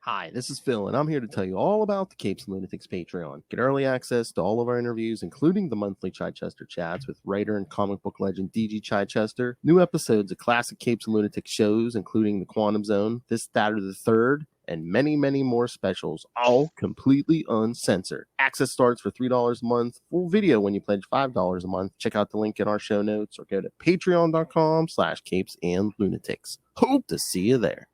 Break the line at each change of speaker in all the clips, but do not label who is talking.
Hi, this is Phil, and I'm here to tell you all about the Capes and Lunatics Patreon. Get early access to all of our interviews, including the monthly Chichester chats with writer and comic book legend DG Chichester, new episodes of classic Capes and Lunatics shows, including The Quantum Zone, This, That, or the Third, and many, many more specials, all completely uncensored. Access starts for $3 a month, full video when you pledge $5 a month. Check out the link in our show notes or go to patreon.com/capesandlunatics. Hope to see you there.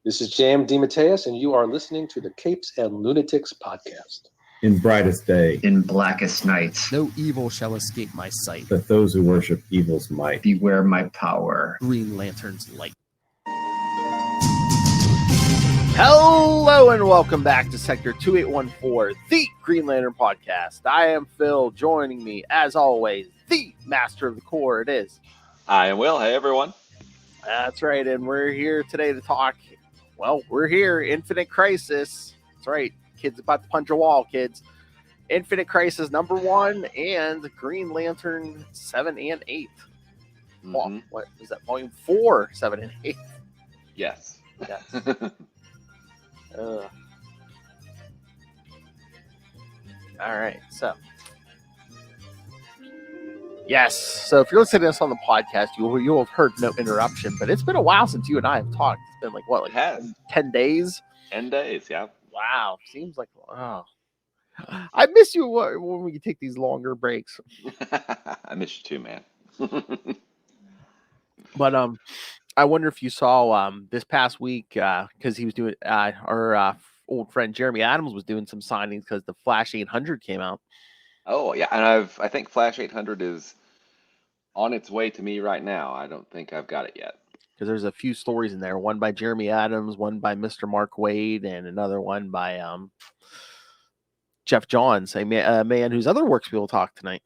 This is Jam DeMatteis, and you are listening to the Capes and Lunatics podcast.
In brightest day,
in blackest night,
No evil shall escape my sight.
but those who worship evil's might.
beware my power.
Green Lantern's light. Hello and welcome back to Sector 2814, the Green Lantern podcast. I am Phil. Joining me, as always, the Master of the Core. It is.
I am Will. Hey, everyone.
That's right, and we're here today to talk. Well, we're here. Infinite Crisis. That's right. Kids about to punch a wall, kids. Infinite Crisis #1 and Green Lantern 7 and 8.
Mm-hmm.
What is that? Volume 4, 7 and 8.
Yes.
Yes. All right, so yes, so if you're listening to us on the podcast, you'll have heard no interruption, but it's been a while since you and I have talked. It's been like
It has.
10 days?
10 days, yeah.
Wow, seems like I miss you when we take these longer breaks.
I miss you too, man.
But I wonder if you saw this past week because he was doing our old friend Jeremy Adams was doing some signings because the Flash 800 came out.
Oh, yeah, and I think Flash 800 is on its way to me right now. I don't think I've got it yet.
Because there's a few stories in there. One by Jeremy Adams, one by Mr. Mark Waid, and another one by Jeff Johns, a man whose other works we will talk tonight.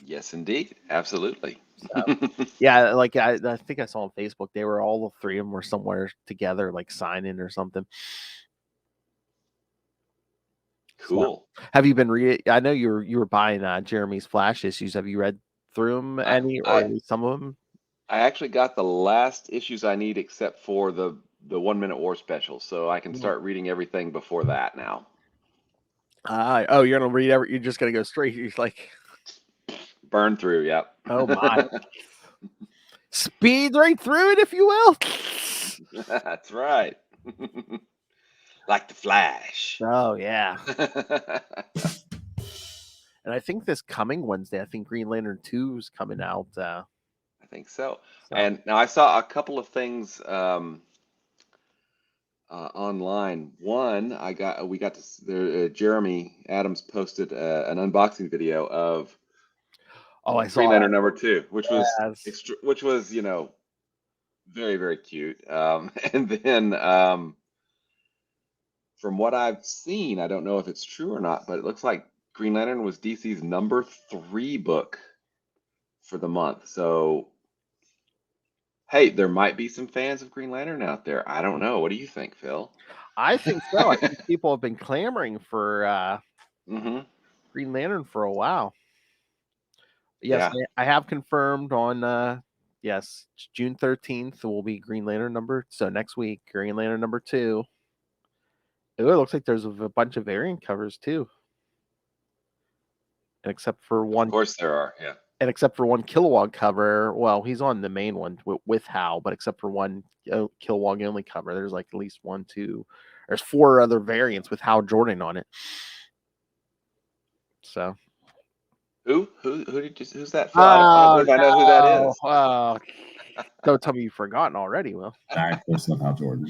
Yes, indeed. Absolutely.
So, yeah, like I think I saw on Facebook, they were all three of them were somewhere together, like signing or something.
Cool.
So, have you been reading? I know you were buying Jeremy's Flash issues. Have you read through them any, or at least some of them?
I actually got the last issues I need except for the 1 Minute War special, so I can start reading everything before that now.
You're gonna read you're just gonna go straight. You're like
burn through, yep.
Oh my. Speed right through it, if you will.
That's right. Like the Flash.
Oh yeah. And I think this coming Wednesday, I think Green Lantern 2 is coming out.
I think so. And now I saw a couple of things online. One, we got to Jeremy Adams posted an unboxing video of
I saw
Green Lantern #2, which was very, very cute. And then from what I've seen, I don't know if it's true or not, but it looks like Green Lantern was DC's #3 book for the month. So, hey, there might be some fans of Green Lantern out there. I don't know. What do you think, Phil?
I think so. I think people have been clamoring for Green Lantern for a while. Yes, yeah. I have confirmed on June 13th will be Green Lantern so next week, Green Lantern #2. It looks like there's a bunch of variant covers too. And except for one.
Of course there are, yeah.
And except for one Kilowog cover, well, he's on the main one with Hal, but except for one Kilowog only cover, there's like at least 1, 2, there's 4 other variants with Hal Jordan on it. So,
who's that? I know who that is.
Don't tell me you've forgotten already, Will.
Close enough, Hal Jordan.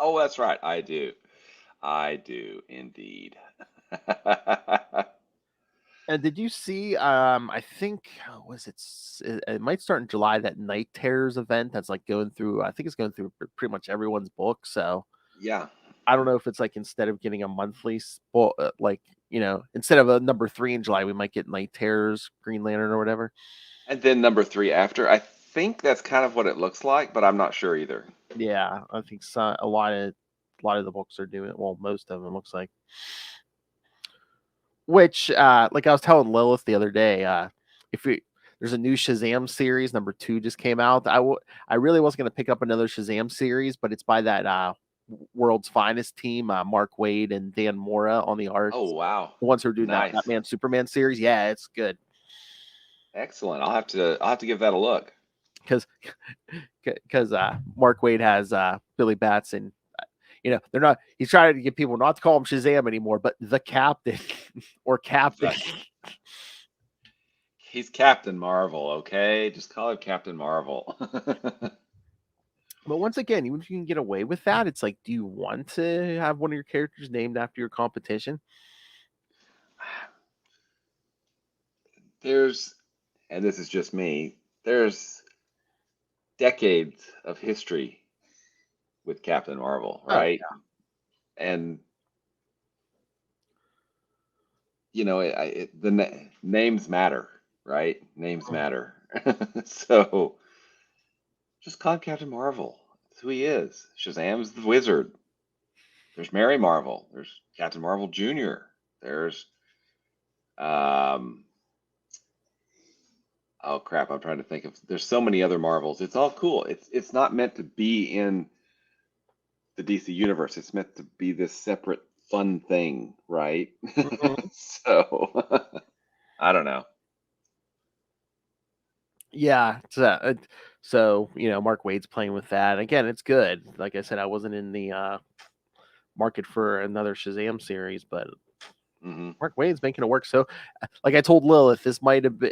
Oh, that's right. I do indeed.
And did you see? I think it might start in July. That Night Terrors event that's like going through. I think it's going through pretty much everyone's book. So
yeah,
I don't know if it's like instead of getting a monthly, instead of a #3 in July, we might get Night Terrors, Green Lantern, or whatever.
And then #3 after. I think that's kind of what it looks like, but I'm not sure either.
Yeah, I think a lot of the books are doing it. Well, most of them looks like. Which, like I was telling Lilith the other day, there's a new Shazam series, #2 just came out. I really wasn't going to pick up another Shazam series, but it's by that World's Finest team, Mark Waid and Dan Mora on the art.
Oh wow,
The ones who are doing that
nice,
Batman Superman series. Yeah, it's good.
excellent. I'll have to give that a look.
Because Mark Waid has Billy Batson. They're not. He's trying to get people not to call him Shazam anymore, but the Captain or Captain.
He's Captain Marvel, okay? Just call him Captain Marvel.
But once again, even if you can get away with that, it's like, do you want to have one of your characters named after your competition?
And this is just me, there's decades of history with Captain Marvel, right?
Oh,
And names matter, right? Names matter. So just call him Captain Marvel. That's who he is. Shazam's the wizard. There's Mary Marvel. There's Captain Marvel Jr. There's oh crap, I'm trying to think of, there's so many other Marvels. It's all cool. It's not meant to be in the DC universe. It's meant to be this separate fun thing, right? So I don't know.
Yeah. So Mark Waid's playing with that. Again, it's good. Like I said, I wasn't in the market for another Shazam series, but Mark Waid's making it work. So, like I told Lilith, this might have been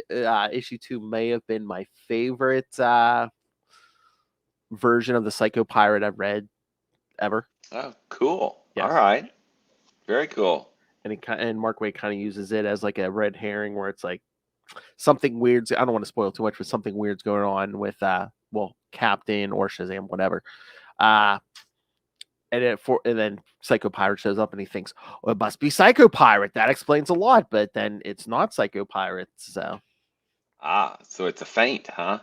issue 2 may have been my favorite version of the Psycho Pirate I've read ever.
Oh, cool.
Yes.
All right. Very cool.
And Mark Waid kind of uses it as like a red herring where it's like something weird. I don't want to spoil too much, but something weird's going on with Captain or Shazam, whatever. And then Psycho Pirate shows up and he thinks, "Oh, it must be Psycho Pirate." That explains a lot, but then it's not Psycho Pirate. So
so it's a feint, huh?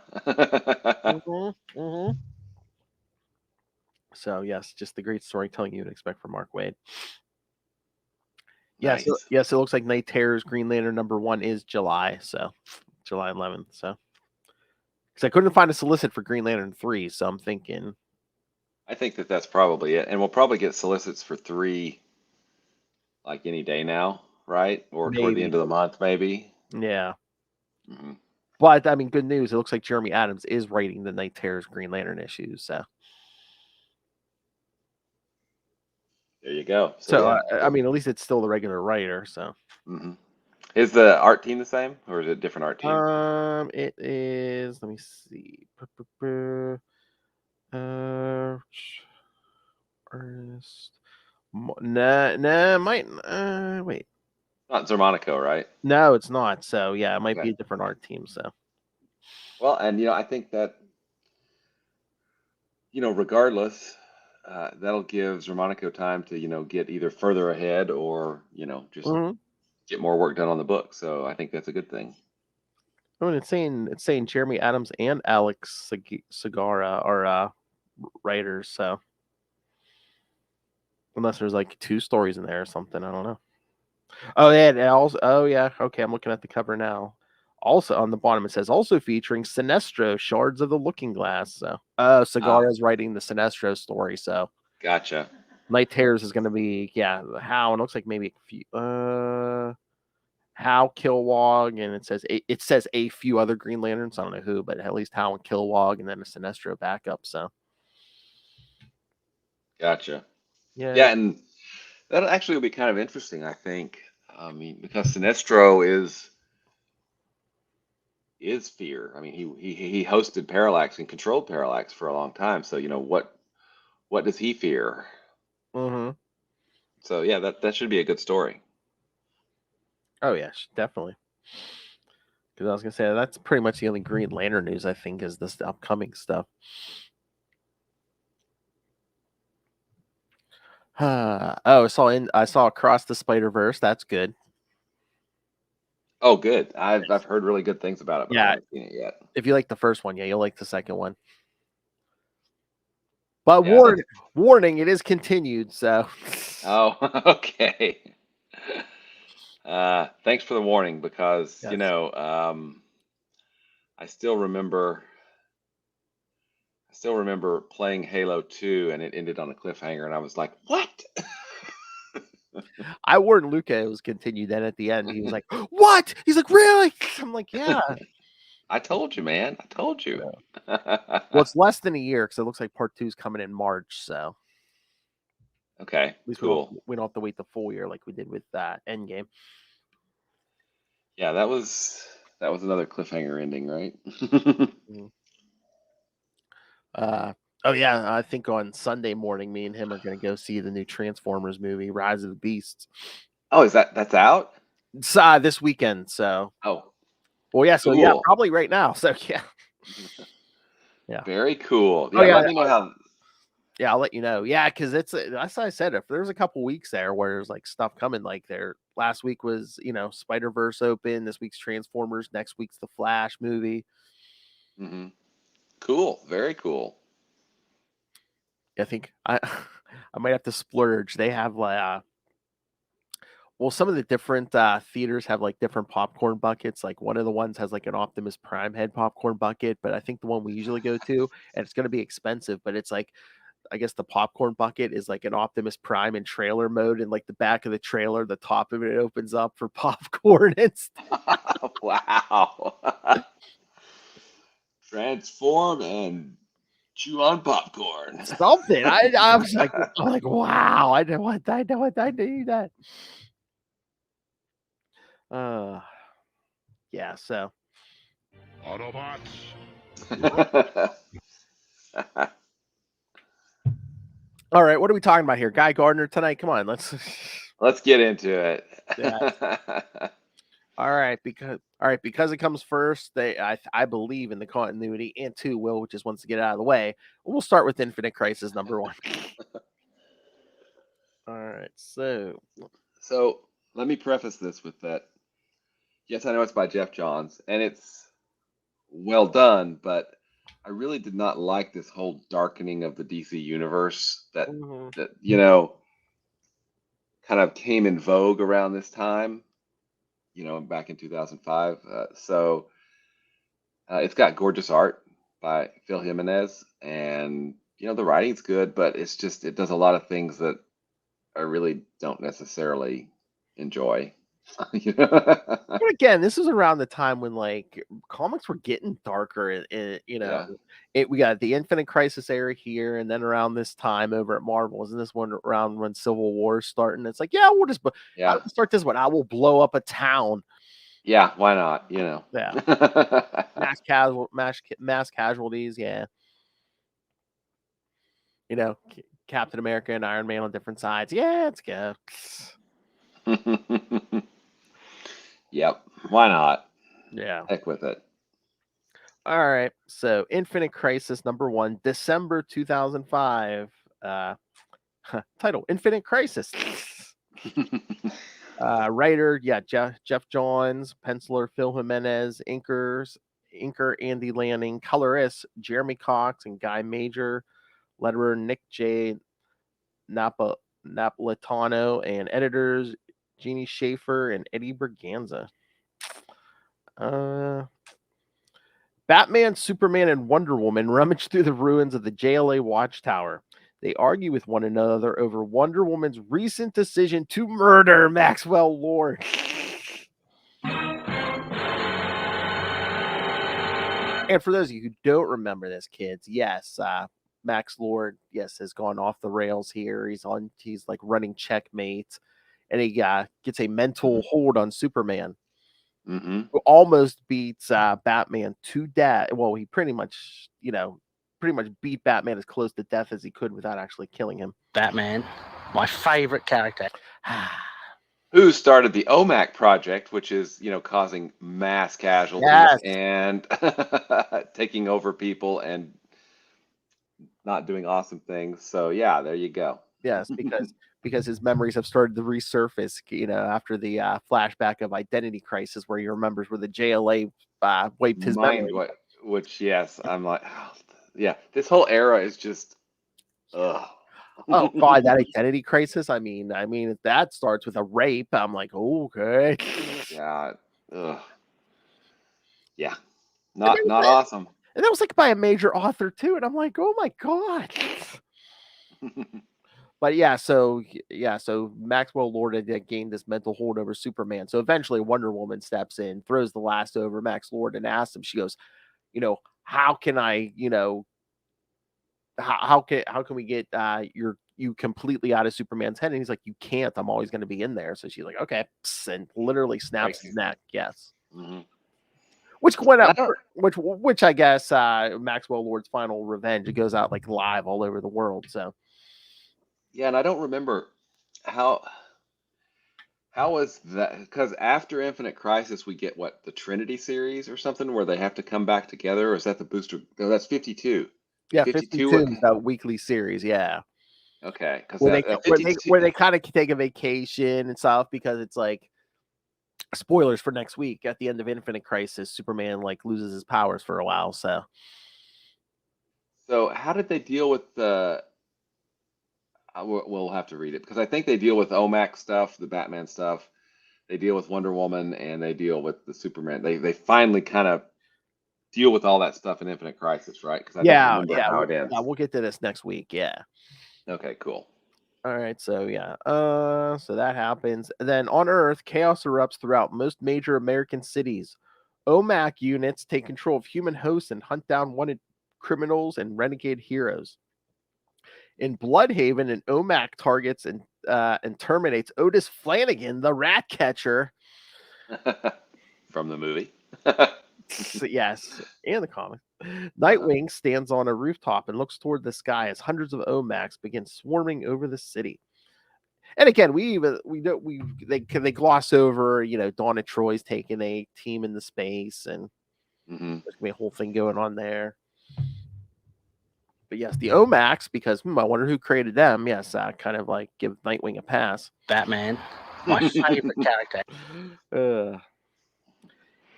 So yes, just the great storytelling you'd expect from Mark Waid.
Nice.
Yes, it looks like Night Terror's Green Lantern #1 is July, so July 11th. So because I couldn't find a solicit for Green Lantern 3, so I'm thinking.
I think that's probably it, and we'll probably get solicits for 3 like any day now, right? Or toward the
Maybe.
end of the month, maybe.
Yeah.
Mm-hmm.
But I mean, good news. It looks like Jeremy Adams is writing the Night Terror's Green Lantern issues. So
There you go.
So
yeah.
I mean, at least it's still the regular writer. So
Is the art team the same, or is it a different art team?
It is. Let me see. Artist. Nah. Might. Wait.
Not Zermanico, right?
No, it's not. So yeah, it might be
Okay.
a different art team. So
Well, and I think that regardless, that'll give Zermanico time to get either further ahead or just get more work done on the book. So I think that's a good thing.
I mean, it's saying Jeremy Adams and Alex Segara are writers. So unless there's like 2 stories in there or something, I don't know. Oh yeah, and also. Oh yeah. Okay, I'm looking at the cover now. Also on the bottom it says also featuring Sinestro, Shards of the Looking Glass. So Segara's writing the Sinestro story. So
Gotcha.
Night Terrors is going to be Hal. And it looks like maybe a few, Hal, Kilowog, and it says a few other Green Lanterns. I don't know who, but at least Hal and Kilowog, and then a Sinestro backup. So
Gotcha.
yeah,
and that actually will be kind of interesting, I think. I mean, because Sinestro is fear. I mean, he hosted Parallax and controlled Parallax for a long time. So what does he fear? So yeah, that should be a good story.
Oh yeah, definitely. Because I was gonna say that's pretty much the only Green Lantern news I think is this upcoming stuff. I saw Across the Spider-Verse. That's good.
Oh, good. I've heard really good things about it, but I haven't seen it yet.
If you like the first one, you'll like the second one. But warning, it is continued. So.
Oh, okay. Thanks for the warning because I still remember still remember playing Halo 2 and it ended on a cliffhanger, and I was like, "What?"
I warned Luca it was continued. Then at the end, he was like, "What?" He's like, "Really?" I'm like, "Yeah."
I told you, man. I told you.
Well, it's less than a year because it looks like part 2 is coming in March. So
Okay,
at least
cool.
we don't have to wait the full year like we did with Endgame.
Yeah, that was another cliffhanger ending, right?
Mm. Oh yeah, I think on Sunday morning, me and him are going to go see the new Transformers movie, Rise of the Beasts.
Oh, that's out?
It's this weekend. So,
Oh,
well, yeah. So yeah,
cool.
probably right now. So yeah, yeah.
Very cool.
Oh
Yeah,
yeah,
let me know how.
yeah. I'll let you know. Yeah, because that's what I said. If there's a couple weeks there where there's like stuff coming, like there last week was Spider-Verse open. This week's Transformers. Next week's the Flash movie.
Mhm. Cool. Very cool.
I think I I might have to splurge. They have like well, some of the different theaters have like different popcorn buckets. Like one of the ones has like an Optimus Prime head popcorn bucket, but I think the one we usually go to, and it's going to be expensive, but it's like I guess the popcorn bucket is like an Optimus Prime in trailer mode, and like the back of the trailer, the top of it opens up for popcorn and stuff.
Wow. Transform and chew on popcorn.
Something. I was like, I'm like, wow, I know what I do that. Yeah, so
Autobots.
all right, what are we talking about here? Guy Gardner tonight? Come on, let's
Let's get into it.
yeah. All right, because it comes first, I believe in the continuity, and two, Will just wants to get it out of the way. We'll start with Infinite Crisis number 1. All right, so
So let me preface this with that. Yes, I know it's by Jeff Johns, and it's well done, but I really did not like this whole darkening of the DC universe that
mhm.
kind of came in vogue around this time, back in 2005. It's got gorgeous art by Phil Jimenez, and the writing's good, but it does a lot of things that I really don't necessarily enjoy.
But again, this is around the time when like comics were getting darker, and
Yeah,
we got the Infinite Crisis era here, and then around this time over at Marvel, isn't this one around when Civil War is starting? It's like, yeah, we'll just
yeah,
start this one. I will blow up a town.
yeah. Why not?
Yeah, mass casualties. Yeah, Captain America and Iron Man on different sides. Yeah, it's good.
Yep. Why not?
Yeah.
Heck with it.
All right. So, Infinite Crisis number 1, December 2005. Title: Infinite Crisis. Writer, yeah, Jeff Johns, penciler Phil Jimenez, inker Andy Lanning, colorist Jeremy Cox and Guy Major, letterer Nick J. Napolitano, and editors Jeannie Schaefer and Eddie Berganza. Batman, Superman, and Wonder Woman rummage through the ruins of the JLA Watchtower. They argue with one another over Wonder Woman's recent decision to murder Maxwell Lord. And for those of you who don't remember this, kids, yes, Max Lord, yes, has gone off the rails here. He's like running checkmate, and he gets a mental hold on Superman, who almost beats Batman to death. Well, he pretty much beat Batman as close to death as he could without actually killing him.
Batman, my favorite character.
Who started the OMAC project, which is, causing mass casualties
Yes.
and taking over people and not doing awesome things. So yeah, there you go.
Yes, because his memories have started to resurface, after the flashback of Identity Crisis, where he remembers where the JLA wiped his memory.
Which yes, I'm like, oh, yeah, this whole era is just, ugh.
Oh God, that Identity Crisis. I mean, if that starts with a rape, I'm like, okay.
Yeah, ugh. Yeah, not awesome.
And that was like by a major author too. And I'm like, oh my God. But so Maxwell Lord had gained this mental hold over Superman. So eventually Wonder Woman steps in, throws the last over Max Lord, and asks him, she goes, how can I, how can we get you completely out of Superman's head? And he's like, you can't. I'm always going to be in there. So she's like, okay, and literally snaps his neck. Yes.
Mm-hmm.
Which went out, which I guess Maxwell Lord's final revenge. It goes out like live all over the world. So
yeah, and I don't remember how was that, because after Infinite Crisis we get what, the Trinity series or something where they have to come back together, or is that the booster? No, that's 52.
Yeah, 52 is a weekly series. Yeah.
Okay, because
where they kind of take a vacation and stuff, because it's like, spoilers for next week, at the end of Infinite Crisis, Superman like loses his powers for a while. So
how did they deal with the? We'll have to read it, because I think they deal with OMAC stuff, the Batman stuff. They deal with Wonder Woman, and they deal with the Superman. They finally kind of deal with all that stuff in Infinite Crisis, right? Because I don't remember how it ends.
Yeah, we'll get to this next week. Yeah.
Okay, cool.
All right, so so that happens. Then on Earth, chaos erupts throughout most major American cities. OMAC units take control of human hosts and hunt down wanted criminals and renegade heroes. In Bloodhaven, an OMAC targets and terminates Otis Flanagan, the rat catcher.
From the movie.
Yes, and the comic. Nightwing stands on a rooftop and looks toward the sky as hundreds of OMACs begin swarming over the city. And again, they gloss over, Dawn of Troy's taking a team into space, and there's gonna be a whole thing going on there. But yes, the OMACs, because I wonder who created them. Yes, kind of like give Nightwing a pass.
Batman, my favorite character.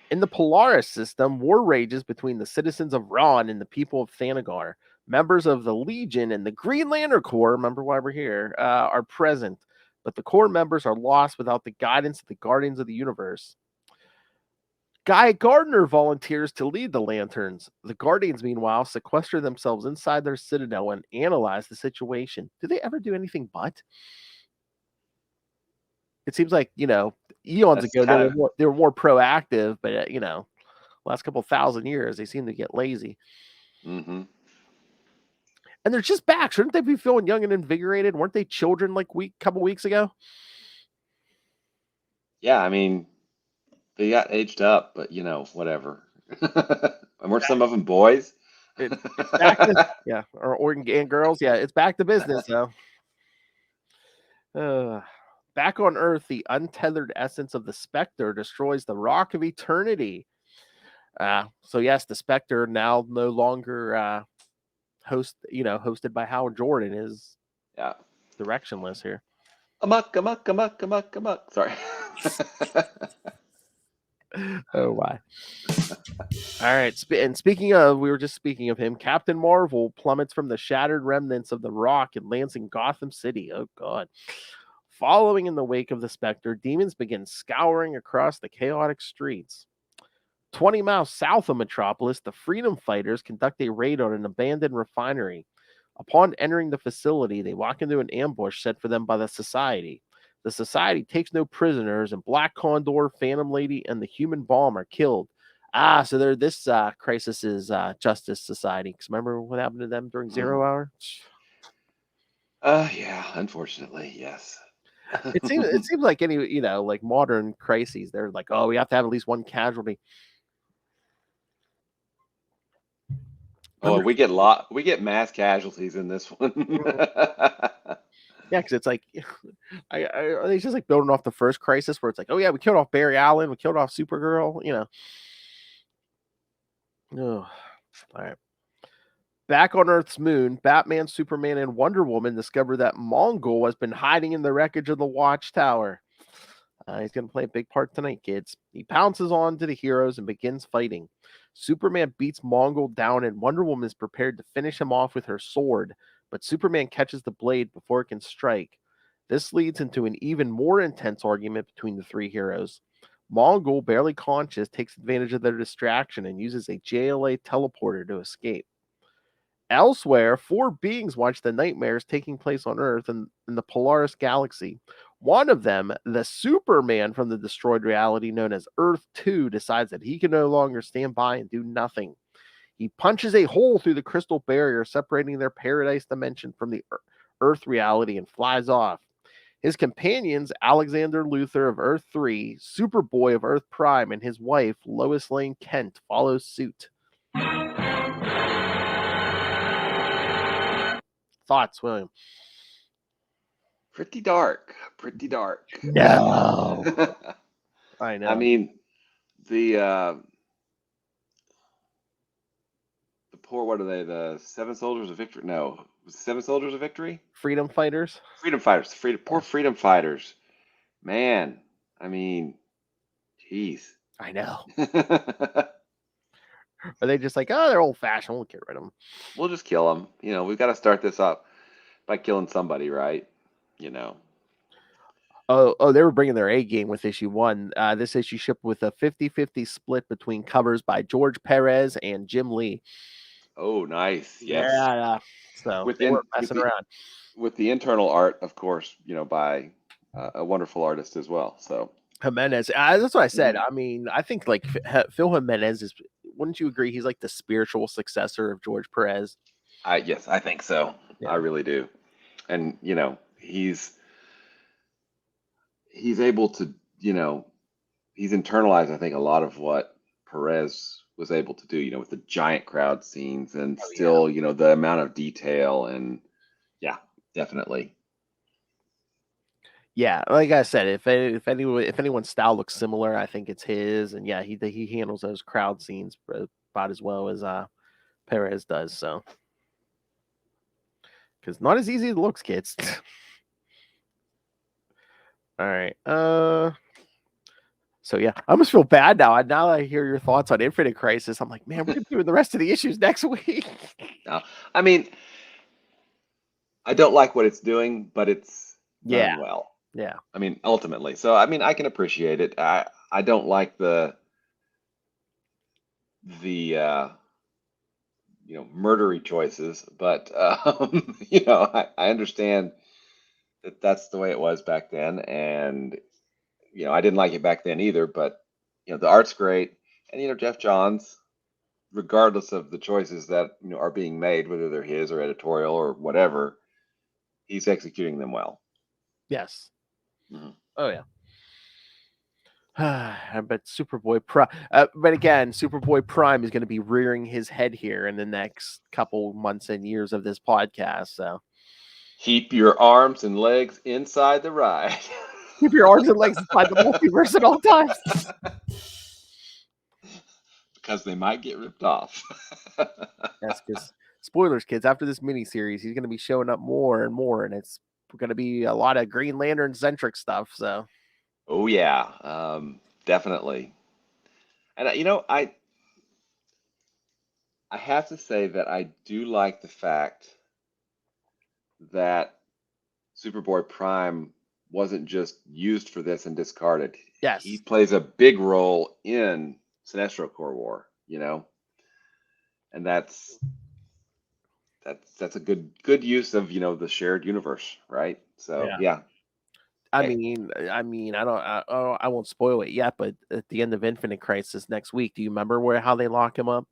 In the Polaris system, war rages between the citizens of Ron and the people of Thanagar. Members of the Legion and the Green Lantern Corps, remember why we're here, are present, but the Corps members are lost without the guidance of the Guardians of the Universe. Guy Gardner volunteers to lead the Lanterns. The Guardians, meanwhile, sequester themselves inside their citadel and analyze the situation. Do they ever do anything but? It seems like, eons ago, they were more proactive, but, last couple thousand years, they seem to get lazy.
Mm-hmm.
And they're just back. Shouldn't they be feeling young and invigorated? Weren't they children like couple weeks ago?
Yeah, I mean, they got aged up, but, whatever. And weren't some of them boys?
It's back to, yeah, and girls. Yeah, it's back to business, though. Back on Earth, the untethered essence of the Spectre destroys the Rock of Eternity. So yes, the Spectre, now no longer hosted by Howard Jordan, is directionless here.
Amok. Sorry.
Oh, why? All right. And speaking of, we were just speaking of him. Captain Marvel plummets from the shattered remnants of the Rock and lands in Gotham City. Oh, God. Following in the wake of the Spectre, demons begin scouring across the chaotic streets. 20 miles south of Metropolis, the Freedom Fighters conduct a raid on an abandoned refinery. Upon entering the facility, they walk into an ambush set for them by the Society. The Society takes no prisoners, and Black Condor, Phantom Lady, and the Human Bomb are killed. So they're this Crisis's Justice Society. Because remember what happened to them during Zero Hour?
Yeah, unfortunately, yes.
It seems like any, like modern crises, they're like, oh, we have to have at least one casualty.
Oh, we get mass casualties in this one.
Yeah, because it's like, are they just like building off the first Crisis where it's like, oh yeah, we killed off Barry Allen, we killed off Supergirl, Oh, all right. Back on Earth's moon, Batman, Superman, and Wonder Woman discover that Mongul has been hiding in the wreckage of the Watchtower. He's going to play a big part tonight, kids. He pounces on to the heroes and begins fighting. Superman beats Mongul down, and Wonder Woman is prepared to finish him off with her sword, but Superman catches the blade before it can strike. This leads into an even more intense argument between the three heroes. Mongul, barely conscious, takes advantage of their distraction and uses a JLA teleporter to escape. Elsewhere, 4 beings watch the nightmares taking place on Earth and in the Polaris galaxy. One of them, the Superman from the destroyed reality known as Earth 2, decides that he can no longer stand by and do nothing. He punches a hole through the crystal barrier separating their paradise dimension from the Earth reality and flies off. His companions, Alexander Luthor of Earth 3, Superboy of Earth Prime, and his wife, Lois Lane Kent, follow suit. Thoughts, William?
Pretty dark. Pretty dark.
No. I know.
I mean, the poor, what are they? The Seven Soldiers of Victory? No, was it Seven Soldiers of Victory?
Freedom fighters?
Freedom fighters. Poor freedom fighters. Man, I mean, jeez.
I know. Are they just like, oh, they're old fashioned? We'll get rid of them.
We'll just kill them. You know, we've got to start this up by killing somebody, right? You know.
Oh, they were bringing their A game with issue 1. This issue shipped with a 50-50 split between covers by George Perez and Jim Lee.
Oh, nice. Yes.
Yeah. So they weren't messing around.
With the internal art, of course, you know, by a wonderful artist as well. So
Jimenez, that's what I said. I mean, I think like Phil Jimenez is. Wouldn't you agree? He's like the spiritual successor of George Perez.
Yes, I think so.
Yeah.
I really do. And you know, he's able to, you know, he's internalized, I think, a lot of what Perez was able to do, you know, with the giant crowd scenes and still, you know, the amount of detail and yeah, definitely.
Yeah, like I said, if anyone's style looks similar, I think it's his. And yeah, he handles those crowd scenes about as well as Perez does. So, because not as easy as it looks, kids. All right. So yeah, I almost feel bad now. Now that I hear your thoughts on Infinite Crisis, I'm like, man, we're gonna do the rest of the issues next week.
No, I mean, I don't like what it's doing, but it's done well.
Yeah.
I mean, ultimately. So I mean, I can appreciate it. I don't like the you know, murdery choices, but you know, I understand that that's the way it was back then, and you know, I didn't like it back then either, but you know, the art's great, and you know, Jeff Johns, regardless of the choices that, you know, are being made, whether they're his or editorial or whatever, he's executing them well.
Yes.
Mhm.
Oh yeah. I bet Superboy Prime. But again, Superboy Prime is going to be rearing his head here in the next couple months and years of this podcast. So
Keep your arms and legs inside the ride.
keep your arms and legs inside the multiverse at all times.
Because they might get ripped off.
Yes, because spoilers, kids. After this miniseries, he's going to be showing up more and more, and it's going to be a lot of Green Lantern centric stuff. So,
Oh yeah, definitely. And you know, I have to say that I do like the fact that Superboy Prime wasn't just used for this and discarded.
yes,
He plays a big role in Sinestro Corps War, you know, and that's a good use of, you know, the shared universe, right? So yeah.
I mean, I won't spoil it yet, but at the end of Infinite Crisis next week, do you remember how they lock him up?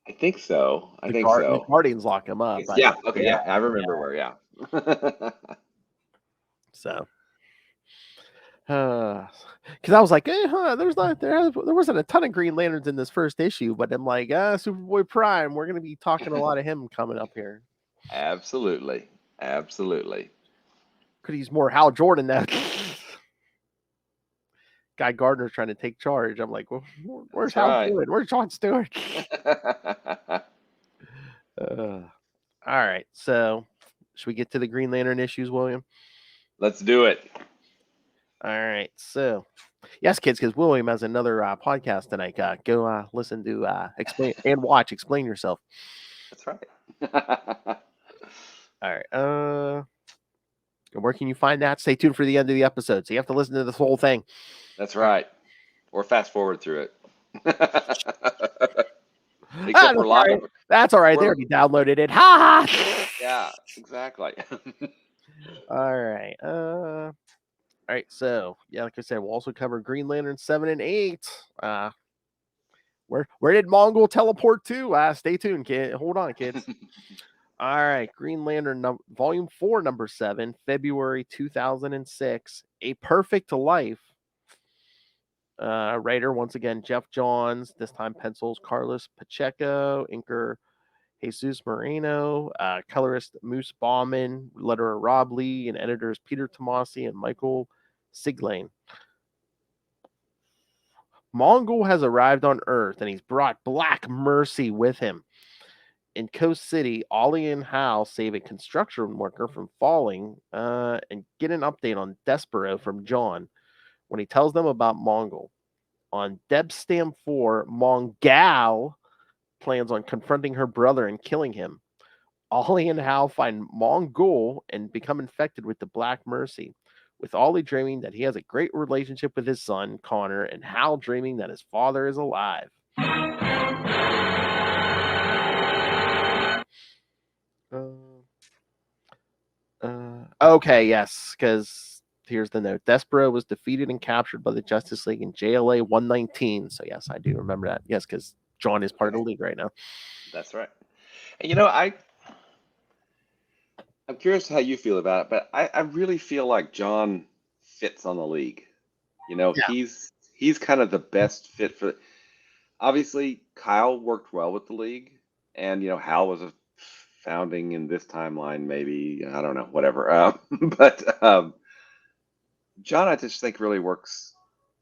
I think so.
The Guardians lock him up.
Yeah. Okay. Yeah. I remember where. Yeah.
So, because I was like, there wasn't a ton of Green Lanterns in this first issue, but I'm like, Superboy Prime, we're gonna be talking a lot of him coming up here.
Absolutely.
Could use more Hal Jordan now. Guy Gardner's trying to take charge. I'm like, well, where's Hal Jordan? Where's John Stewart? All right, so should we get to the Green Lantern issues, William?
Let's do it.
All right, so yes, kids, because William has another podcast tonight. Go listen to explain and watch Explain Yourself.
That's right.
All right, where Where can you find that? Stay tuned for the end of the episode. So you have to listen to this whole thing.
That's right. Or fast forward through it. Except
That's
for a
all
lot
right.
of
That's all right. They
we're-
already downloaded it. Ha ha.
yeah, exactly.
All right. All right. So yeah, like I said, we'll also cover Green Lantern 7 and 8. Where did Mongul teleport to? Stay tuned, kid. Hold on, kids. All right, Green Lantern Volume 4, Number 7, February 2006. A Perfect Life. Writer, once again, Jeff Johns. This time, pencils, Carlos Pacheco. Inker, Jesus Moreno. Colorist, Moose Bauman. Letterer, Rob Lee. And editors, Peter Tomasi and Michael Siglane. Mongul has arrived on Earth, and he's brought Black Mercy with him. In Coast City, Ollie and Hal save a construction worker from falling and get an update on Despero from John when he tells them about Mongul. On Debstam 4, Mongal plans on confronting her brother and killing him. Ollie and Hal find Mongul and become infected with the Black Mercy, with Ollie dreaming that he has a great relationship with his son, Connor, and Hal dreaming that his father is alive. Okay, yes, because here's the note. Despero was defeated and captured by the Justice League in JLA 119. So, yes, I do remember that. Yes, because John is part of the league right now.
That's right. And I'm curious how you feel about it, but I really feel like John fits on the league.
Yeah.
He's kind of the best fit for. Obviously, Kyle worked well with the league, and Hal was a founding in this timeline, maybe I don't know, whatever. But John, I just think really works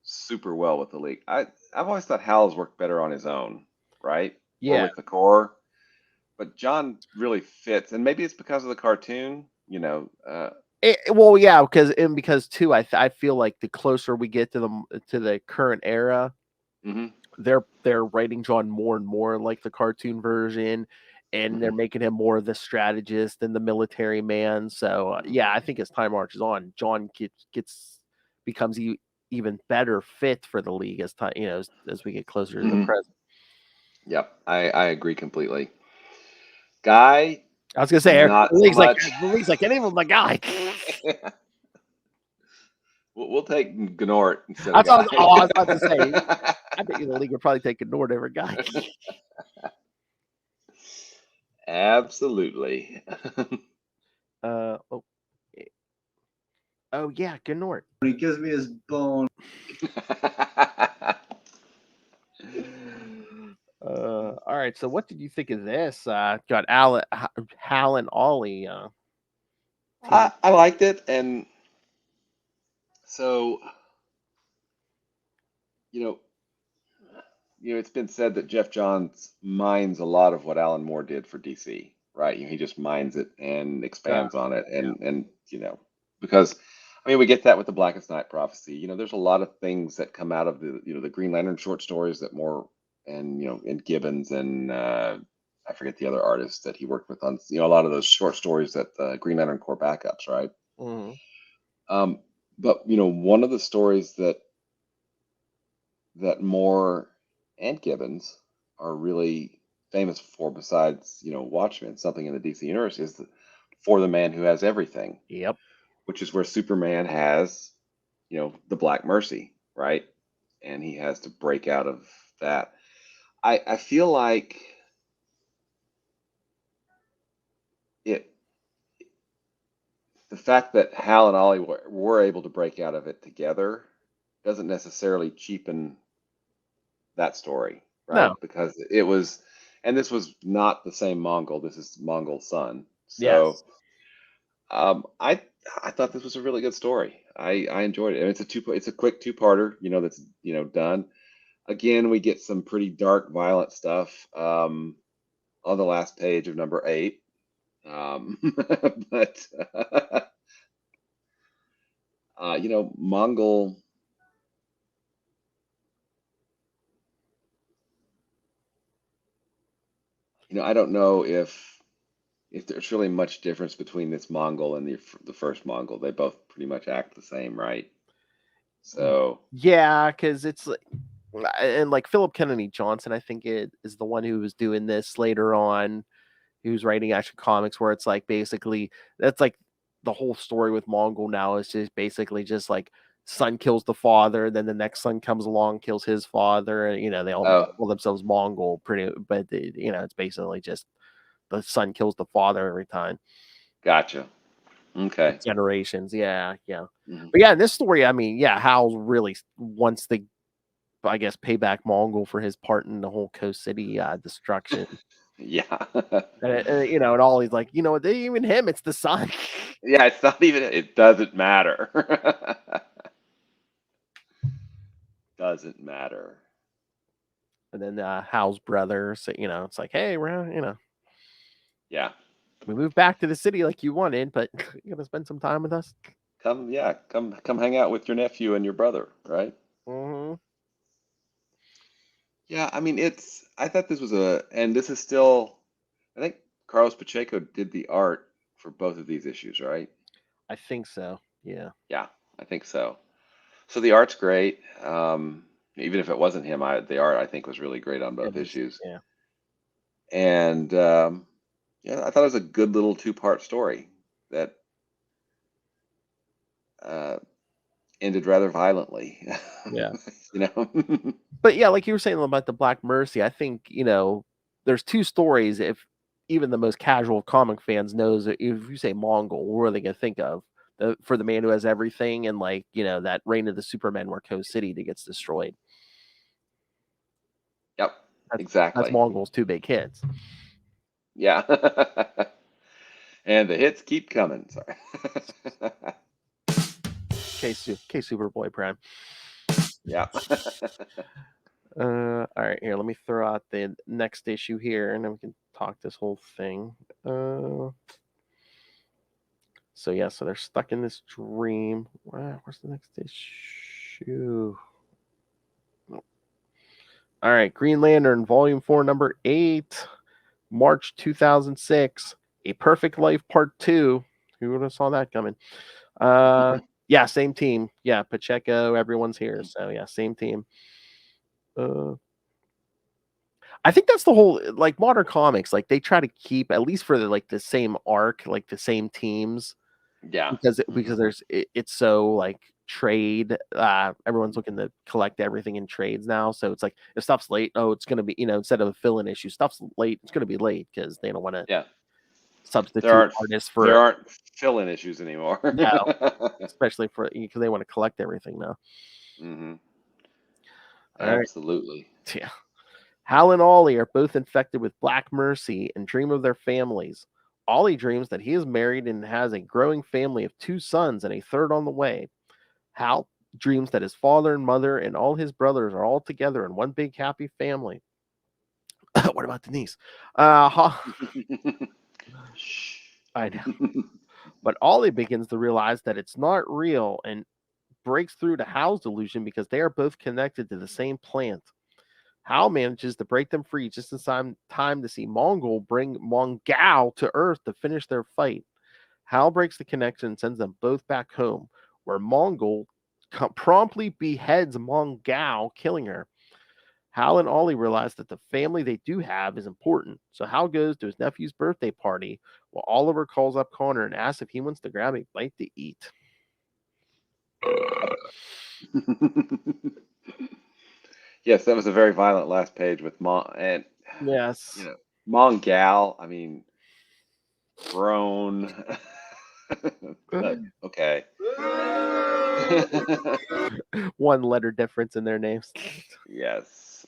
super well with the league. I've always thought Hal's worked better on his own, right? Or
Yeah.
with the core. But John really fits, and maybe it's because of the cartoon,
Well, yeah, because too, I feel like the closer we get to the current era,
mhm.
they're writing John more and more like the cartoon version, and they're making him more of the strategist and the military man. So yeah, I think as time marches on, John becomes even better fit for the league as time as we get closer to the present.
Yep, I agree completely. Guy,
I was gonna say
not
the
so
league's
much.
like any of my guy.
We'll take Gnort instead
I
of Guy.
was about to say. I bet you the league would probably take Nord over Guy.
Absolutely.
Oh yeah, Gnort.
He gives me his bone.
All right. So, what did you think of this? Got Hal and Ollie.
I liked it, and so it's been said that Jeff Johns mines a lot of what Alan Moore did for DC, right? He just mines it and expands on it, and because we get that with the Blackest Night prophecy. There's a lot of things that come out of the Green Lantern short stories that Moore and Gibbons and I forget the other artists that he worked with on a lot of those short stories that Green Lantern Corps backups, right?
Mm-hmm.
But one of the stories that Moore and Gibbons are really famous for, besides Watchmen, something in the DC universe, is For the Man Who Has Everything.
Yep.
Which is where Superman has the Black Mercy, right? And he has to break out of that. I feel like the fact that Hal and Ollie were able to break out of it together doesn't necessarily cheapen that story, right?
No.
Because it was, and this was not the same Mongul. This is Mongul's son. So,
Yes.
I thought this was a really good story. I enjoyed it. And it's a quick two-parter. That's done. Again, we get some pretty dark, violent stuff on the last page of number 8. But Mongul. I don't know if if there's really much difference between this Mongol and the first Mongol. They both pretty much act the same, right? So
Yeah, because it's like, and like Philip Kennedy Johnson, I think it is the one who was doing this later on. He was writing action comics where it's like basically that's like the whole story with Mongol now is just basically just like son kills the father, then the next son comes along, kills his father, and they all
oh,
call themselves Mongol pretty, but it's basically just the son kills the father every time.
gotcha. Okay.
Generations, yeah.
Mhm.
But yeah, in this story, I mean, yeah, Hal really wants to, I guess, pay back Mongol for his part in the whole Coast City destruction.
Yeah.
And Ollie's like, even him, it's the son.
Yeah, it's not even, it doesn't matter. Doesn't matter.
And then Hal's brother, so, it's like, hey, we're,
Yeah.
we moved back to the city like you wanted, but you gonna spend some time with us.
Come, yeah, come hang out with your nephew and your brother, right?
Mm-hmm.
Yeah, I mean, I thought this was and this is still, I think Carlos Pacheco did the art for both of these issues, right?
I think so. Yeah.
Yeah, I think so. So the art's great. Even if it wasn't him, the art I think was really great on both
It is.
issues.
Yeah.
And yeah, I thought it was a good little two-part story that uh, ended rather violently.
Yeah.
You know?
But yeah, like you were saying about the Black Mercy, I think, there's two stories. If even the most casual comic fans knows that if you say Mongol, what are they gonna think of? For the man who has everything and like, that reign of the Supermen where Coast City gets destroyed.
Yep,
That's
exactly.
Mongol's two big hits.
Yeah. And the hits keep coming. Sorry.
K Superboy Prime.
Yeah.
All right, here, let me throw out the next issue here, and then we can talk this whole thing. So yeah, so they're stuck in this dream. Where's the next issue? All right, Green Lantern, Volume 4, Number 8, March 2006. A Perfect Life Part 2. Who would have saw that coming? Yeah, same team. Yeah, Pacheco, everyone's here. So yeah, same team. I think that's the whole like modern comics. Like they try to keep at least for the same arc, like the same teams,
Yeah.
because it's so like trade. Everyone's looking to collect everything in trades now. So it's like if stuff's late, oh, it's gonna be instead of a fill-in issue, stuff's late. It's gonna be late because they don't want to
Yeah.
substitute artists for
There aren't fill-in issues anymore.
no, especially because they want to collect everything now.
Hmm.
All right,
Absolutely.
yeah. Hal and Ollie are both infected with Black Mercy and dream of their families. Ollie dreams that he is married and has a growing family of 2 sons and a third on the way. Hal dreams that his father and mother and all his brothers are all together in one big happy family. What about Denise?
Shh.
I know. But Ollie begins to realize that it's not real and breaks through to Hal's delusion because they are both connected to the same plant. Hal manages to break them free just in time to see Mongul bring Mongul to Earth to finish their fight. Hal breaks the connection and sends them both back home, where Mongul promptly beheads Mongul, killing her. Hal and Ollie realize that the family they do have is important, so Hal goes to his nephew's birthday party, while Oliver calls up Connor and asks if he wants to grab a bite to eat.
Yes, that was a very violent last page with
Yes.
Mongal. I mean, grown. But okay.
One letter difference in their names.
Yes.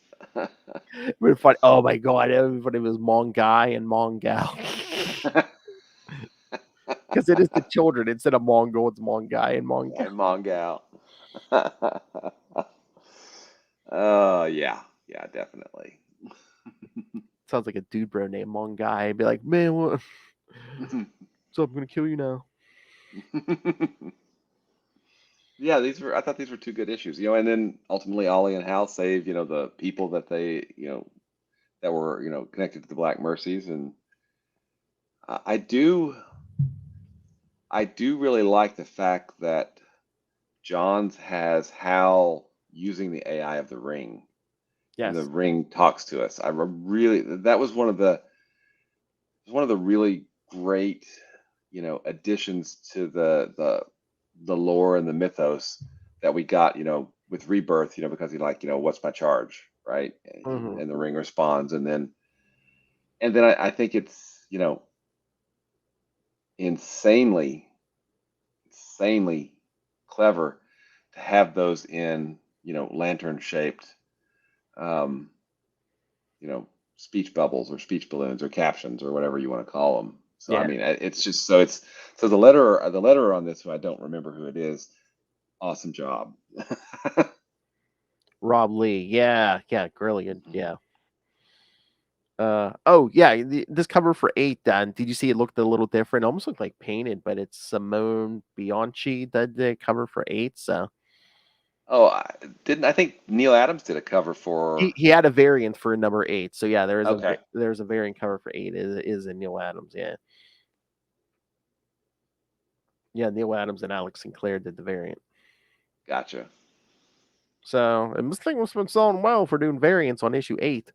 We're funny. Oh my god, everybody was Mongai and Mongal. Because it is the children instead of Mongol, it's Mongai and Mongal.
And Mongal. Oh yeah, definitely.
Sounds like a dude bro named Mongai. I'd be like, man, what? So I'm gonna kill you now.
Yeah, I thought these were two good issues, and then ultimately Ollie and Hal save, the people that they, that were, connected to the Black Mercies, and I do really like the fact that Johns has Hal using the AI of the ring, and the
Yes.
ring talks to us. That was one of the really great, additions to the lore and the mythos that we got, with Rebirth, because he's like, what's my charge, right?
Mhm.
And the ring responds, and then I think it's, insanely clever to have those in, lantern shaped, um, speech bubbles or speech balloons or captions or whatever you want to call them. So I
Yeah.
mean, it's just so the letterer on this, who I don't remember who it is, awesome job.
Rob Lee. Yeah. Really good.
Mhm.
Yeah. Oh yeah, this cover for 8, Dan. Did you see it looked a little different? Almost looked like painted, but it's Simone Bianchi that the cover for 8. So
Oh, I think Neil Adams did a cover for?
he had a variant for number 8. So yeah,
Okay,
there's a variant cover for 8 is in Neil Adams. Yeah. Yeah, Neil Adams and Alex Sinclair did the variant.
gotcha.
So and this thing must have been selling well for doing variants on issue 8.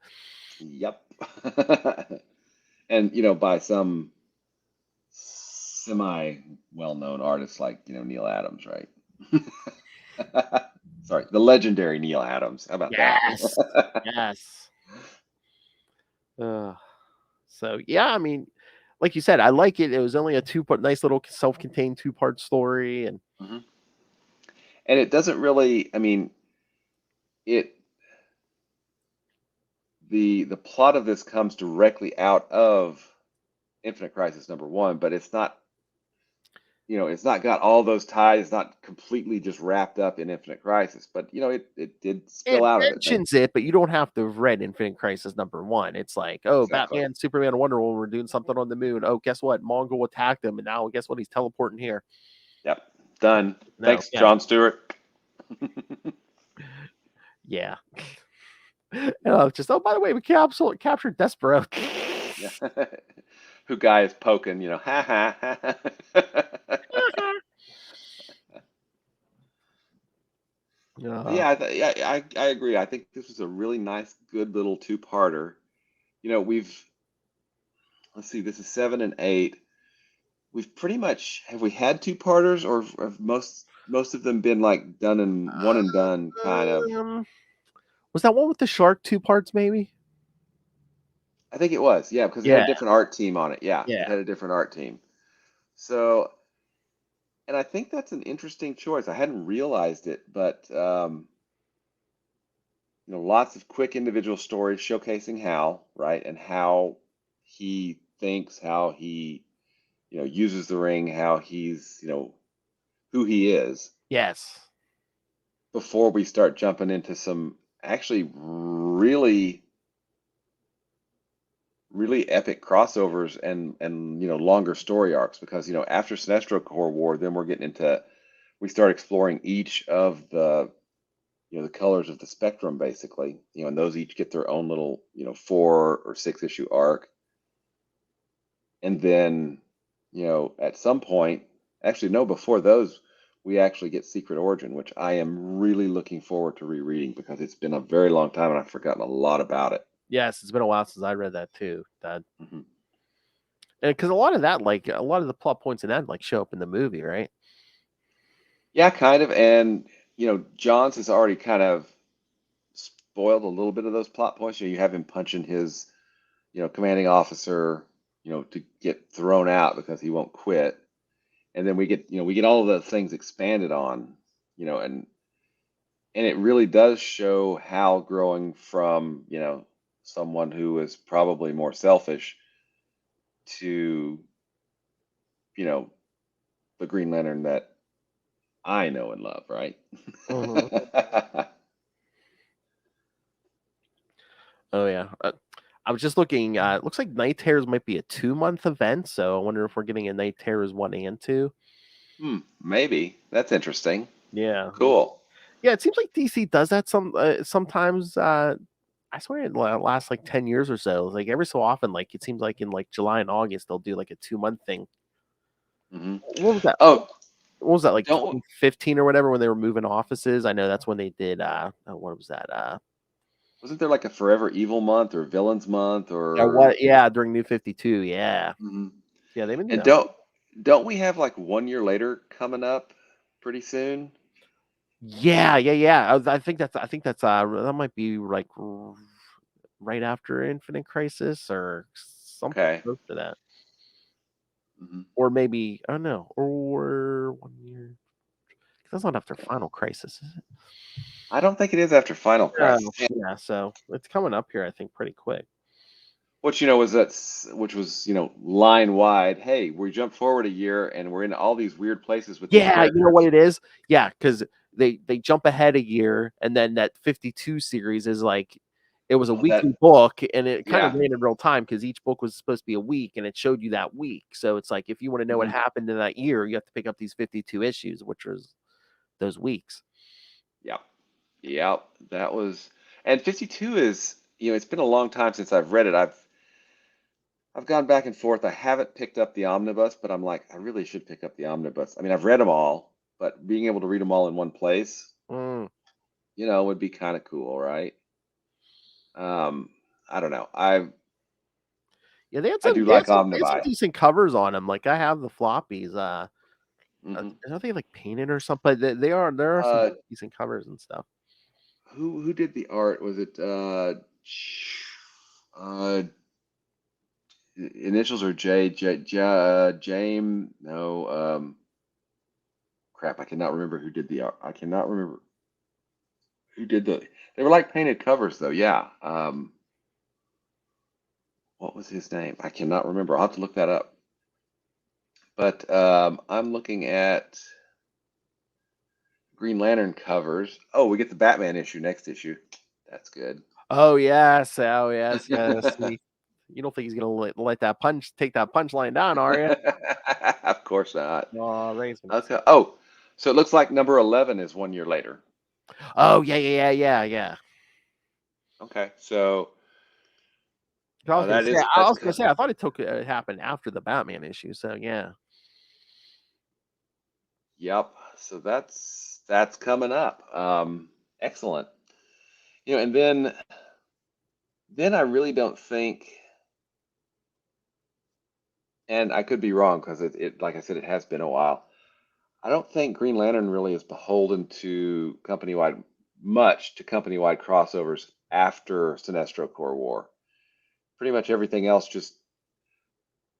Yep. And by some semi well-known artists like Neil Adams, right? Sorry, the legendary Neil Adams. How about that?
Yes. Yes. Uh, so yeah, I mean, like you said, I like it. It was only a two-part, nice little self-contained two-part story, and
Mhm. And it doesn't really, I mean, it the plot of this comes directly out of Infinite Crisis #1, but it's not got all those ties. It's not completely just wrapped up in Infinite Crisis, but it did spill
it
out of it.
mentions it, but you don't have to have read Infinite Crisis #1. It's like, oh,
Exactly.
Batman, Superman, and Wonder Woman were doing something on the moon. Oh, guess what? Mongul attacked him, and now guess what? He's teleporting here.
Yep. Done.
No,
Thanks,
yeah,
John Stewart.
yeah. Just by the way, we captured Despero.
Yeah. Who guy is poking, ha ha ha.
Uh,
Yeah, I agree. I think this was a really nice, good little two-parter. Let's see, this is 7 and 8. We've pretty much, have we had two-parters, or have most of them been like done and one and done kind of?
um, was that one with the shark 2 parts? Maybe.
I think it was, yeah, because it had
Yeah,
a different art team on it. Yeah, it
yeah.
had a different art team. So, and I think that's an interesting choice. I hadn't realized it, but lots of quick individual stories showcasing Hal, right, and how he thinks, how he, uses the ring, how he's, who he is,
Yes.
before we start jumping into some actually really, really epic crossovers and longer story arcs. Because after Sinestro Corps War, then we start exploring each of the the colors of the spectrum, basically, and those each get their own little 4 or 6 issue arc. And then at some point, actually no, before those, we actually get Secret Origin, which I am really looking forward to rereading, because it's been a very long time and I've forgotten a lot about it.
Yes, it's been a while since I read that too.
Hmm.
Because a lot of that, like a lot of the plot points in that, like show up in the movie, right?
Yeah, kind of. And Johns has already kind of spoiled a little bit of those plot points. You have him punching his commanding officer, to get thrown out because he won't quit. And then we get all of the things expanded on, and it really does show Hal growing from, someone who is probably more selfish to, you know, the Green Lantern that I know and love, right?
Mhm. Oh yeah. I was just looking. It looks like Night Terrors might be a 2-month event, so I wonder if we're getting a Night Terrors 1 and 2.
Maybe. That's interesting.
Yeah,
Cool.
yeah. It seems like DC does that sometimes. I swear it lasts like 10 years or so. Like every so often, like it seems like in like July and August they'll do like a 2-month thing.
Hmm.
What was that?
Oh,
What was that like
don't
2015 or whatever when they were moving offices? I know that's when they did. What was that?
wasn't there like a Forever Evil month or Villains month
Yeah,
or?
Yeah, during New 52. Yeah,
Mhm.
yeah, they've been
And
doing.
don't we have like 1 year later coming up pretty soon?
Yeah, yeah, yeah. I think that's that might be like right after Infinite Crisis or something
Okay.
close to that,
Hmm.
or maybe I don't know, or 1 year. That's not after
Okay.
Final Crisis, is it?
I don't think it is after Final Crisis.
No, yeah. So it's coming up here, I think, pretty quick.
Which which was line wide. Hey, we jumped forward a year and we're in all these weird places with these
Yeah, you know
characters.
what it is? Yeah, because they jump ahead a year, and then that 52 series is like it was a
Oh, that
weekly book, and it kind of
yeah.
ran in real time because each book was supposed to be a week, and it showed you that week. So it's like if you want to know what
Mhm.
happened in that year, you have to pick up these 52 issues, which was those weeks.
Yep. Yep. That was, and 52 is, it's been a long time since I've read it. I've gone back and forth. I haven't picked up the omnibus, but I'm like, I really should pick up the omnibus. I mean, I've read them all, but being able to read them all in one place,
Mm.
would be kind of cool, right? Um, I don't know. I
Yeah, they had
I
some
do
they had
like
some they had some
omnibuy.
decent covers on them. Like I have the floppies.
Hmm.
Are they like painted or something? But there are some
Uh,
decent covers and stuff.
who did the art? Was it uh initials are James? No, crap. I cannot remember who did the art. I cannot remember who did the. They were like painted covers though. Yeah. What was his name? I cannot remember. I'll have to look that up. But I'm looking at Green Lantern covers. Oh, we get the Batman issue next issue. That's good.
Oh yes, yes. You don't think he's gonna let that take that punchline down, are you?
Of course not.
Oh, raisins.
Okay. Oh, so it looks like number 11 is 1 year later.
Oh yeah.
Okay, so
I was gonna
that
say,
is that's
I thought it happened after the Batman issue. So yeah.
yep. So that's coming up. Excellent. And then I really don't think, and I could be wrong because it like I said, it has been a while. I don't think Green Lantern really is beholden to company-wide crossovers after Sinestro Corps War. Pretty much everything else just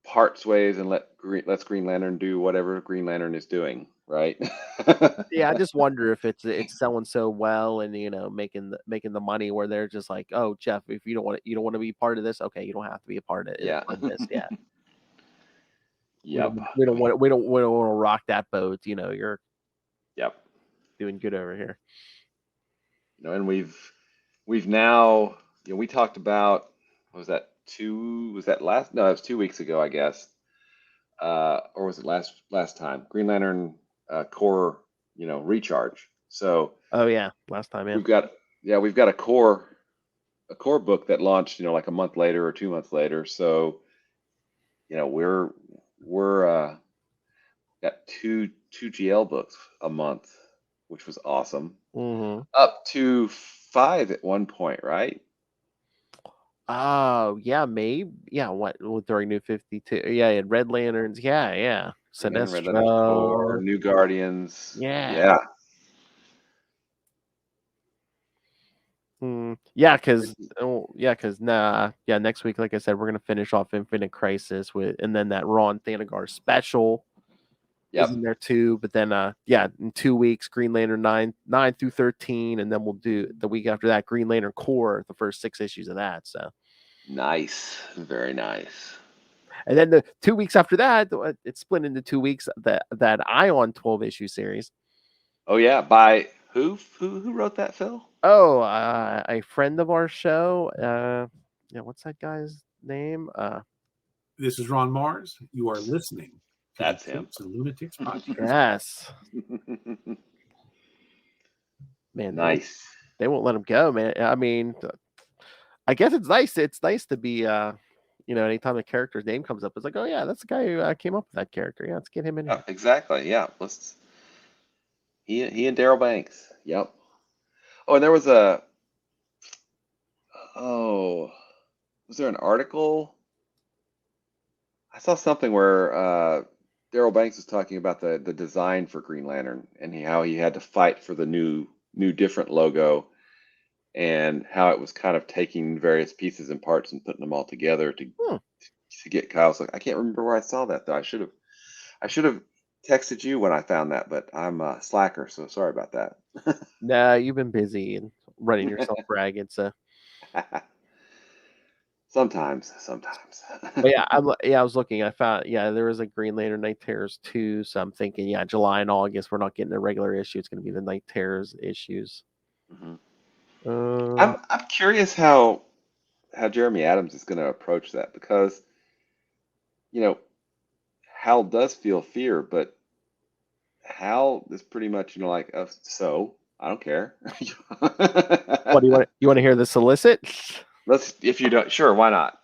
parts ways and lets Green Lantern do whatever Green Lantern is doing, right?
Yeah, I just wonder if it's selling so well and making the money where they're just like, oh Jeff, if you don't want to be part of this, okay, you don't have to be a part
Yeah.
of this. Yeah,
Yep.
we don't want to rock that boat. You're
Yep.
doing good over here.
And we've now, we talked about, what was that was that last, no, it was 2 weeks ago, I guess. Or was it last time? Green Lantern core, recharge. So
Oh yeah, last time, yeah.
we've got a core book that launched, like a month later or 2 months later. So, we're got two GL books a month, which was awesome.
Mm-hmm.
Up to 5 at one point, right?
Oh yeah, maybe yeah. What during New 52? Yeah, and Red Lanterns. Yeah.
Green Lantern, Red Lantern Core,
Sinestro.
New Guardians.
Yeah.
Yeah.
Yeah, because next week, like I said, we're gonna finish off Infinite Crisis and then that Raw and Thanagar special is in
Yep.
there too. But then, in 2 weeks, Green Lantern 9 through 13, and then we'll do the week after that Green Lantern Core, the first 6 issues of that. So,
Nice. Very nice.
and then the 2 weeks after that, it's split into 2 weeks. That Ion 12 issue series.
Oh yeah, by who wrote that, Phil?
Oh, a friend of our show. What's that guy's name?
This is Ron Mars. You are listening to
That's
the
him.
Capes and Lunatics podcast.
Yes, man.
Nice.
They won't let him go, man. I mean, I guess it's nice. It's nice to be, anytime a character's name comes up, it's like, oh yeah, that's the guy who came up with that character. Yeah, let's get him in
Oh,
here.
exactly. Yeah. He and Daryl Banks. Yep. Oh, and there was was there an article? I saw something where Daryl Banks was talking about the design for Green Lantern and how he had to fight for the new different logo, and how it was kind of taking various pieces and parts and putting them all together to get Kyle's. Like, I can't remember where I saw that though. I should have texted you when I found that, but I'm a slacker, so sorry about that.
Nah, you've been busy and running yourself ragged. So,
Sometimes.
but yeah, I was looking. I found, there was a Green Lantern Night Terrors 2. So I'm thinking, July and August, we're not getting a regular issue. It's going to be the Night Terrors issues.
Mhm.
Uh,
I'm curious how Jeremy Adams is going to approach that, because Hal does feel fear, but Hal is pretty much like, so I don't care.
what do you want to hear the solicit?
If you don't, sure, why not?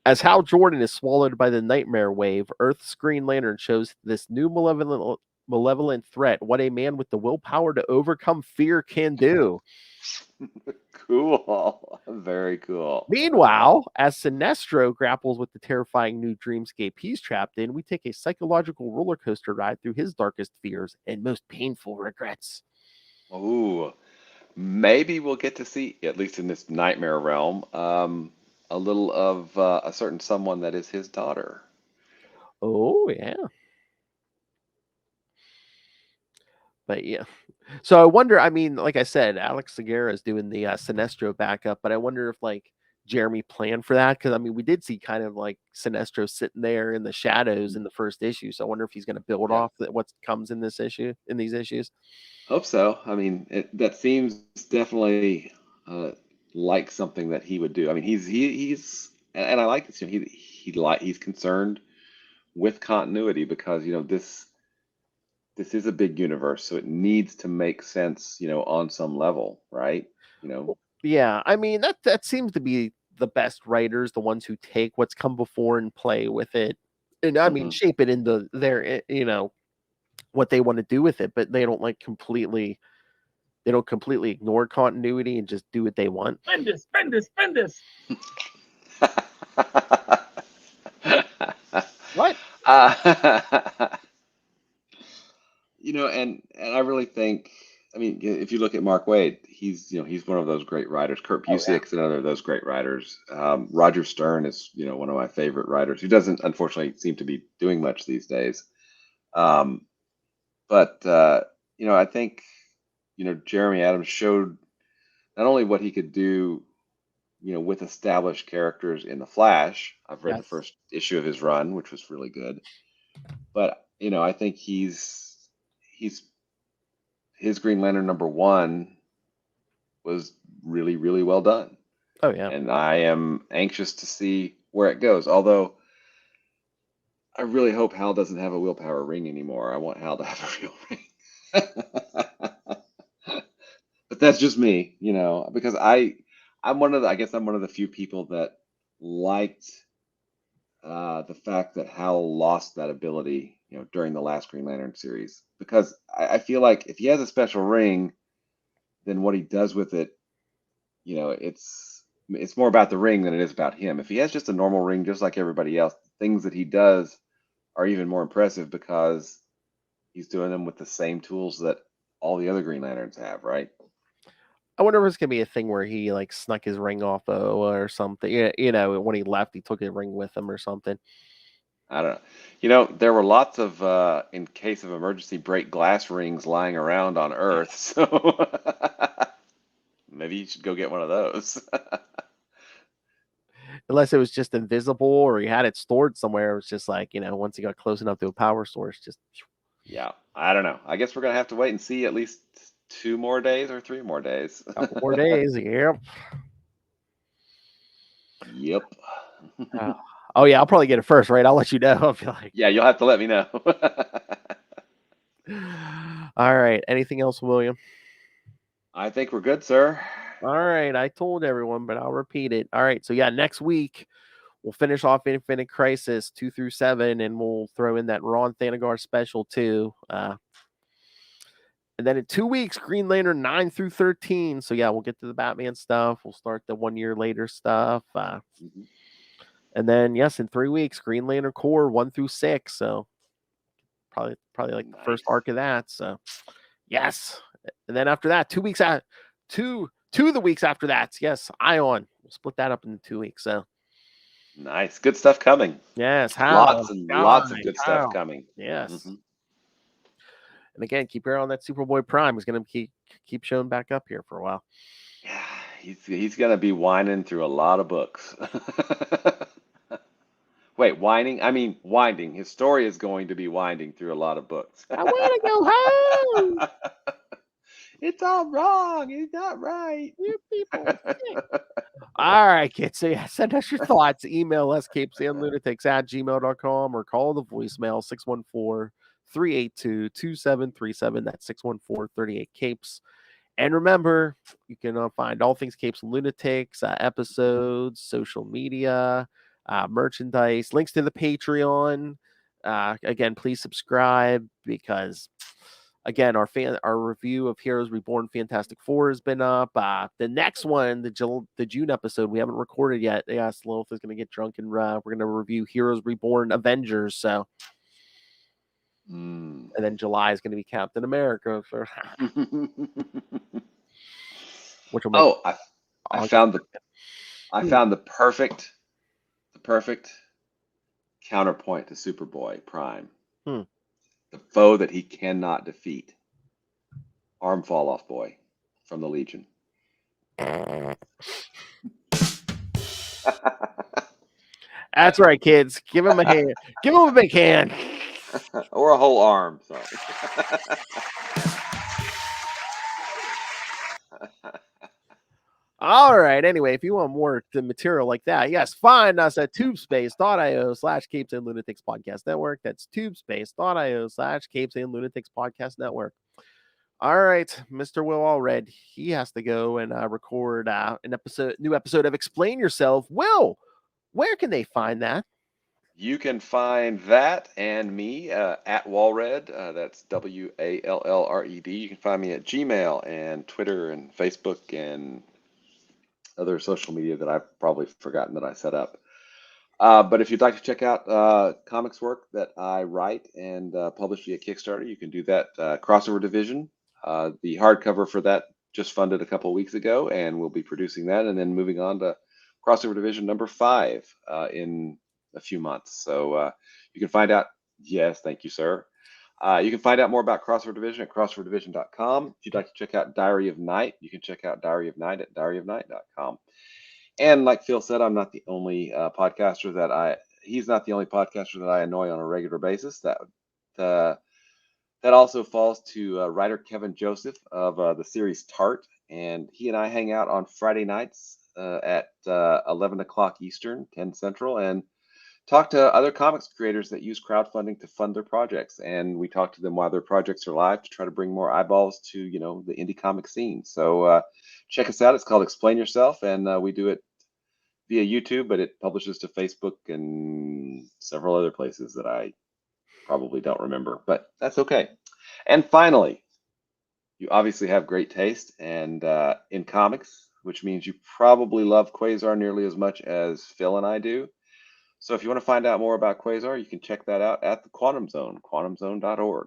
As Hal Jordan is swallowed by the nightmare wave, Earth's Green Lantern shows this new malevolent threat. What a man with the willpower to overcome fear can do.
Cool, very cool.
Meanwhile, as Sinestro grapples with the terrifying new dreamscape he's trapped in, we take a psychological roller coaster ride through his darkest fears and most painful regrets.
Ooh, maybe we'll get to see, at least in this nightmare realm, a little of a certain someone that is his daughter.
Oh, yeah. But yeah. So I wonder, like I said, Alex Segura is doing the Sinestro backup, but I wonder if Jeremy planned for that, because we did see kind of like Sinestro sitting there in the shadows in the first issue. So I wonder if he's going to build off what comes in these issues.
Hope so. That seems definitely like something that he would do. He's and I like this. He's concerned with continuity, because this is a big universe, so it needs to make sense, on some level, right?
Yeah, that seems to be the best writers, the ones who take what's come before and play with it, and
Mhm.
shape it into their what they want to do with it, but they don't completely ignore continuity and just do what they want.
Spend this.
What?
And I really think, if you look at Mark Waid, he's one of those great writers. Kurt Busiek's another of those great writers. Roger Stern is, one of my favorite writers, who doesn't unfortunately seem to be doing much these days. But I think, Jeremy Adams showed not only what he could do, with established characters in the Flash. I've read the
Yes.
first issue of his run, which was really good. But I think he's his Green Lantern #1 was really, really well done.
Oh yeah.
And I am anxious to see where it goes. Although I really hope Hal doesn't have a willpower ring anymore. I want Hal to have a real ring. But that's just me, because I'm one of the few people that liked the fact that Hal lost that ability, during the last Green Lantern series, because I feel like if he has a special ring, then what he does with it, it's more about the ring than it is about him. If he has just a normal ring, just like everybody else, things that he does are even more impressive, because he's doing them with the same tools that all the other Green Lanterns have, right?
I wonder if it's gonna be a thing where he snuck his ring off or something. When he left, he took his ring with him or something.
I don't know. There were lots of, in case of emergency, break glass rings lying around on Earth. So maybe you should go get one of those.
Unless it was just invisible or he had it stored somewhere. It was just once he got close enough to a power source, just.
Yeah, I don't know. I guess we're gonna have to wait and see at least 2 more days or 3 more days.
Couple more days. Yep.
Yep.
Oh yeah, I'll probably get it first, right? I'll let you know. I'll be like,
Yeah, you'll have to let me know.
all right. Anything else, William?
I think we're good, sir.
All right, I told everyone, but I'll repeat it. All right, so yeah, next week we'll finish off Infinite Crisis 2 through 7, and we'll throw in that Ron Thanagar special too. And then in 2 weeks, Green Lantern 9 through 13. So yeah, we'll get to the Batman stuff. We'll start the 1 year later stuff. And then yes, in 3 weeks, Green Lantern Corps 1 through 6. So probably like the first arc of that. So yes. And then after that, 2 weeks out, two of the weeks after that, yes, Ion. We'll split that up into 2 weeks. So
Nice. Good stuff coming.
yes,
Lots of good stuff
how?
coming.
Yes. And again, keep your eye on that Superboy Prime. He's going to keep showing back up here for a while.
Yeah, he's going to be whining through a lot of books. Wait, whining? I mean, winding. His story is going to be winding through a lot of books.
I want to go home.
It's all wrong. It's not right.
You people. All right, kids. So yeah, send us your thoughts. Email us, CapesandLunatics@gmail.com, or call the voicemail 614-382-2737. That's 614-38-CAPES. And remember, you can find all things Capes and Lunatics, episodes, social media, merchandise, links to the Patreon. Again, please subscribe because, again, our review of Heroes Reborn Fantastic Four has been up. The next one, the June episode, we haven't recorded yet. Yeah, Sloth is going to get drunk and we're going to review Heroes Reborn Avengers. So, and then July is going to be Captain America. So. Which will make
I found the perfect counterpoint to Superboy Prime. The foe that he cannot defeat. Arm fall off boy from the Legion.
That's right, kids. Give him a hand. Give him a big hand.
Or a whole arm. Sorry.
All right. Anyway, if you want more material like that, yes, find us at tubespace.io/CapesandLunatics Podcast Network. That's tubespace.io/CapesandLunatics Podcast Network. All right, Mr. Will Allred, he has to go and record an new episode of Explain Yourself. Will, where can they find that?
You can find that and me at Walred. That's WALLRED. You can find me at Gmail and Twitter and Facebook and other social media that I've probably forgotten that I set up. But if you'd like to check out comics work that I write and publish via Kickstarter, you can do that. Crossover Division, the hardcover for that just funded a couple of weeks ago, and we'll be producing that and then moving on to Crossover Division number 5 in a few months. So you can find out. Yes, thank you, sir. You can find out more about Crossover Division at crossoverdivision.com. If you'd like to check out Diary of Night, you can check out Diary of Night at diaryofnight.com. And like Phil said, I'm not the only podcaster he's not the only podcaster that I annoy on a regular basis. That also falls to writer Kevin Joseph of the series Tart. And he and I hang out on Friday nights at 11 o'clock Eastern, 10 Central, and talk to other comics creators that use crowdfunding to fund their projects. And we talk to them while their projects are live to try to bring more eyeballs to, the indie comic scene. So check us out. It's called Explain Yourself, and we do it via YouTube, but it publishes to Facebook and several other places that I probably don't remember, but that's okay. And finally, you obviously have great taste and in comics, which means you probably love Quasar nearly as much as Phil and I do. So if you want to find out more about Quasar, you can check that out at the Quantum Zone, quantumzone.org.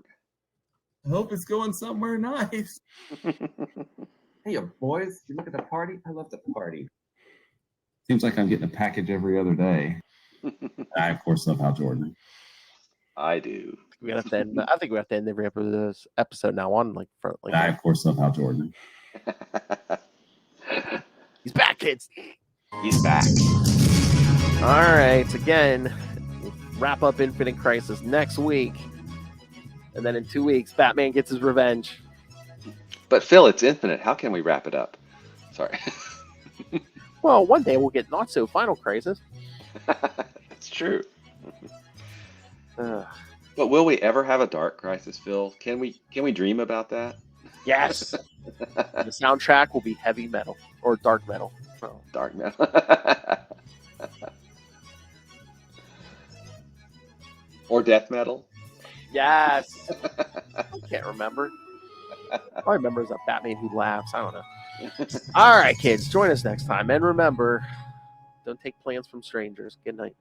I hope it's going somewhere nice. Hey, boys, you look at the party? I love the party. Seems like I'm getting a package every other day. I, of course, love Hal Jordan.
I do.
We have to end, I think we have to end every episode now on front.
I, of course, love Hal Jordan.
He's back, kids.
He's back.
All right. Again, we'll wrap up Infinite Crisis next week. And then in 2 weeks, Batman gets his revenge.
But Phil, it's infinite. How can we wrap it up? Sorry.
Well, one day we'll get not so Final Crisis.
That's true. But will we ever have a Dark Crisis, Phil? Can we dream about that?
Yes. The soundtrack will be heavy metal. Or dark metal. Oh.
Dark metal. Or death metal.
Yes. I can't remember. All I remember is a Batman who laughs. I don't know. All right, kids, join us next time. And remember, don't take plans from strangers. Good night.